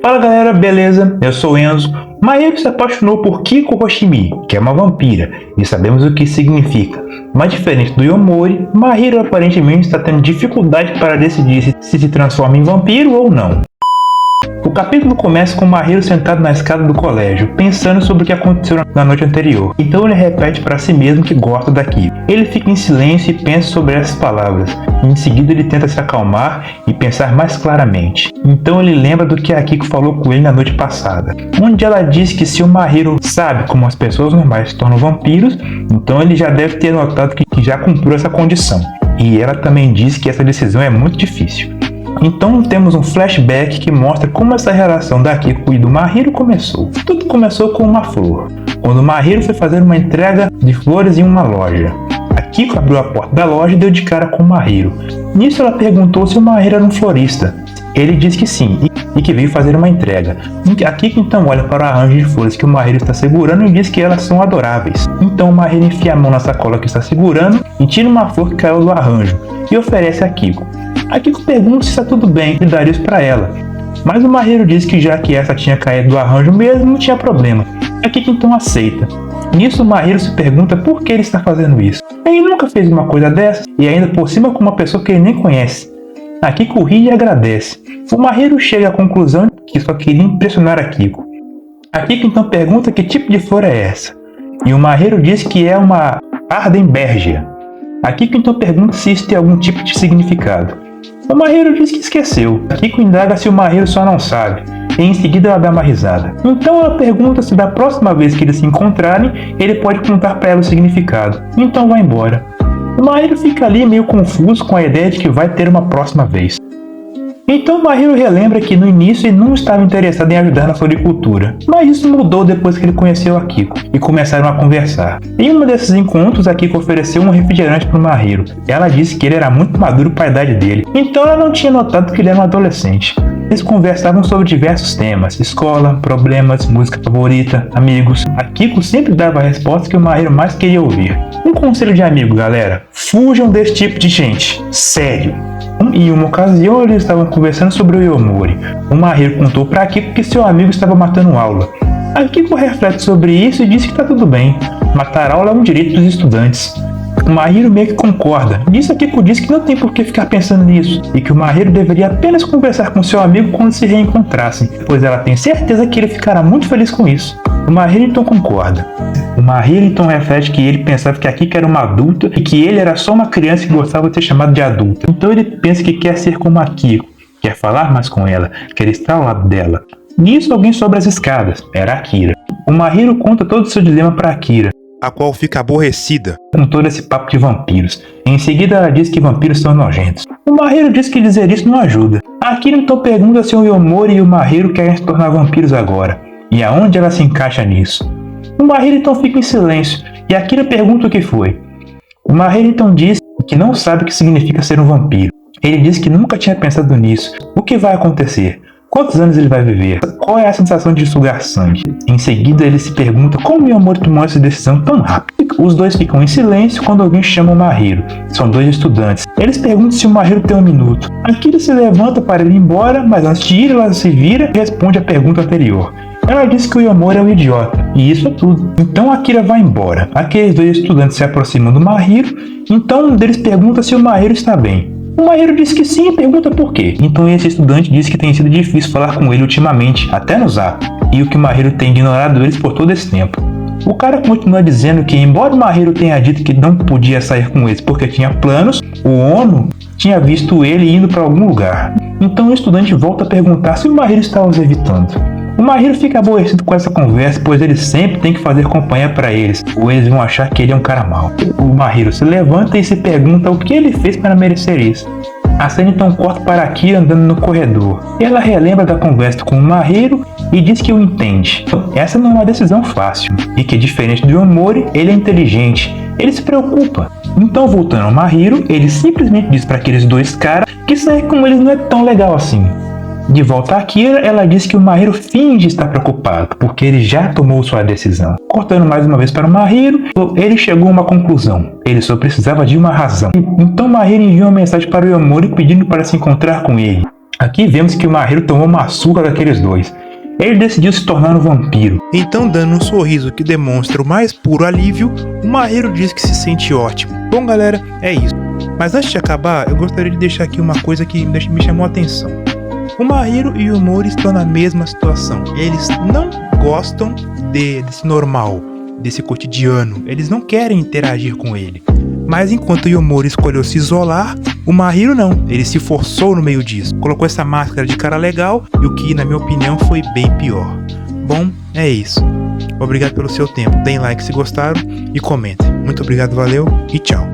Fala galera, beleza? Eu sou o Enzo. Mahiro se apaixonou por Kiko Hoshimi, que é uma vampira, e sabemos o que isso significa. Mas diferente do Yomori, Mahiro aparentemente está tendo dificuldade para decidir se transforma em vampiro ou não. O capítulo começa com Mahiro sentado na escada do colégio, pensando sobre o que aconteceu na noite anterior. Então ele repete para si mesmo que gosta daquilo. Ele fica em silêncio e pensa sobre essas palavras. Em seguida ele tenta se acalmar e pensar mais claramente. Então ele lembra do que a Kiko falou com ele na noite passada, onde ela disse que se o Mahiro sabe como as pessoas normais se tornam vampiros, então ele já deve ter notado que já cumpriu essa condição. E ela também disse que essa decisão é muito difícil. Então temos um flashback que mostra como essa relação da Kiko e do Mahiro começou. Tudo começou com uma flor, quando o Mahiro foi fazer uma entrega de flores em uma loja. A Kiko abriu a porta da loja e deu de cara com o Mahiro. Nisso ela perguntou se o Mahiro era um florista. Ele disse que sim, e que veio fazer uma entrega. A Kiko então olha para o arranjo de flores que o Mahiro está segurando e diz que elas são adoráveis. Então o Mahiro enfia a mão na sacola que está segurando e tira uma flor que caiu do arranjo e oferece a Kiko. A Kiko pergunta se está tudo bem e daria isso para ela. Mas o Mahiro diz que já que essa tinha caído do arranjo mesmo, não tinha problema. A Kiko então aceita. Nisso o Mahiro se pergunta por que ele está fazendo isso. Ele nunca fez uma coisa dessa e ainda por cima com uma pessoa que ele nem conhece. A Kiko ri e agradece. O Mahiro chega à conclusão que só queria impressionar a Kiko. A Kiko então pergunta que tipo de flor é essa. E o Mahiro diz que é uma Ardenbergia. A Kiko então pergunta se isso tem algum tipo de significado. O Mahiro diz que esqueceu. A Kiko indaga se o Mahiro só não sabe. E em seguida ela dá uma risada. Então ela pergunta se da próxima vez que eles se encontrarem, ele pode contar para ela o significado. Então vai embora. O Mahiro fica ali meio confuso com a ideia de que vai ter uma próxima vez. Então Mahiro relembra que no início ele não estava interessado em ajudar na floricultura, mas isso mudou depois que ele conheceu a Kiko e começaram a conversar. Em um desses encontros, a Kiko ofereceu um refrigerante para o Mahiro. Ela disse que ele era muito maduro para a idade dele, então ela não tinha notado que ele era um adolescente. Eles conversavam sobre diversos temas: escola, problemas, música favorita, amigos. A Kiko sempre dava a resposta que o Mahiro mais queria ouvir. Um conselho de amigo, galera: fujam desse tipo de gente. Sério. Em uma ocasião eles estavam conversando sobre o Yomori. O Mahiro contou para Kiko que seu amigo estava matando aula. A Kiko reflete sobre isso e diz que está tudo bem. Matar aula é um direito dos estudantes. O Mahiro meio que concorda. Nisso a Kiko diz que não tem por que ficar pensando nisso e que o Mahiro deveria apenas conversar com seu amigo quando se reencontrassem, pois ela tem certeza que ele ficará muito feliz com isso. O Mahiro então concorda. O Mahiro então reflete que ele pensava que a Kiko era uma adulta e que ele era só uma criança que gostava de ser chamado de adulta. Então ele pensa que quer ser como a Kiko, quer falar mais com ela, quer estar ao lado dela. Nisso alguém sobe as escadas. Era a Kira. O Mahiro conta todo o seu dilema para a Kira, a qual fica aborrecida com todo esse papo de vampiros. Em seguida ela diz que vampiros são nojentos. O Mahiro diz que dizer isso não ajuda. A Kira então pergunta se o Yomori e o Mahiro querem se tornar vampiros agora, e aonde ela se encaixa nisso. O Mahiro então fica em silêncio e a Kira pergunta o que foi. O Mahiro então diz que não sabe o que significa ser um vampiro. Ele diz que nunca tinha pensado nisso. O que vai acontecer? Quantos anos ele vai viver? Qual é a sensação de sugar sangue? Em seguida ele se pergunta como o Yomori tomou essa decisão tão rápido. Os dois ficam em silêncio quando alguém chama o Mahiro. São dois estudantes. Eles perguntam se o Mahiro tem um minuto. A Kira se levanta para ir embora, mas antes de ir ela se vira e responde a pergunta anterior. Ela diz que o Yomori é um idiota, e isso é tudo. Então a Kira vai embora. Aqueles dois estudantes se aproximam do Mahiro, então um deles pergunta se o Mahiro está bem. O Mahiro diz que sim e pergunta por quê. Então esse estudante diz que tem sido difícil falar com ele ultimamente, até no Zap, e o que o Mahiro tem ignorado eles por todo esse tempo. O cara continua dizendo que, embora o Mahiro tenha dito que não podia sair com eles porque tinha planos, o Ono tinha visto ele indo para algum lugar. Então o estudante volta a perguntar se o Mahiro estava os evitando. O Mahiro fica aborrecido com essa conversa, pois ele sempre tem que fazer companhia para eles, ou eles vão achar que ele é um cara mau. O Mahiro se levanta e se pergunta o que ele fez para merecer isso. A cena então corta para a Kira andando no corredor. Ela relembra da conversa com o Mahiro e diz que o entende. Essa não é uma decisão fácil, e que diferente do Yomori, ele é inteligente, ele se preocupa. Então voltando ao Mahiro, ele simplesmente diz para aqueles dois caras que sair com eles não é tão legal assim. De volta a Kira, ela diz que o Mahiro finge estar preocupado, porque ele já tomou sua decisão. Cortando mais uma vez para o Mahiro, ele chegou a uma conclusão. Ele só precisava de uma razão. Então Mahiro envia uma mensagem para o Yomori pedindo para se encontrar com ele. Aqui vemos que o Mahiro tomou uma surra daqueles dois. Ele decidiu se tornar um vampiro. Então, dando um sorriso que demonstra o mais puro alívio, o Mahiro diz que se sente ótimo. Bom, galera, é isso. Mas antes de acabar, eu gostaria de deixar aqui uma coisa que me chamou a atenção. O Mahiro e o Mori estão na mesma situação. Eles não gostam desse normal, desse cotidiano. Eles não querem interagir com ele. Mas enquanto o Yomori escolheu se isolar, o Mahiro não. Ele se forçou no meio disso. Colocou essa máscara de cara legal e o que, na minha opinião, foi bem pior. Bom, é isso. Obrigado pelo seu tempo. Deem like se gostaram e comentem. Muito obrigado, valeu e tchau.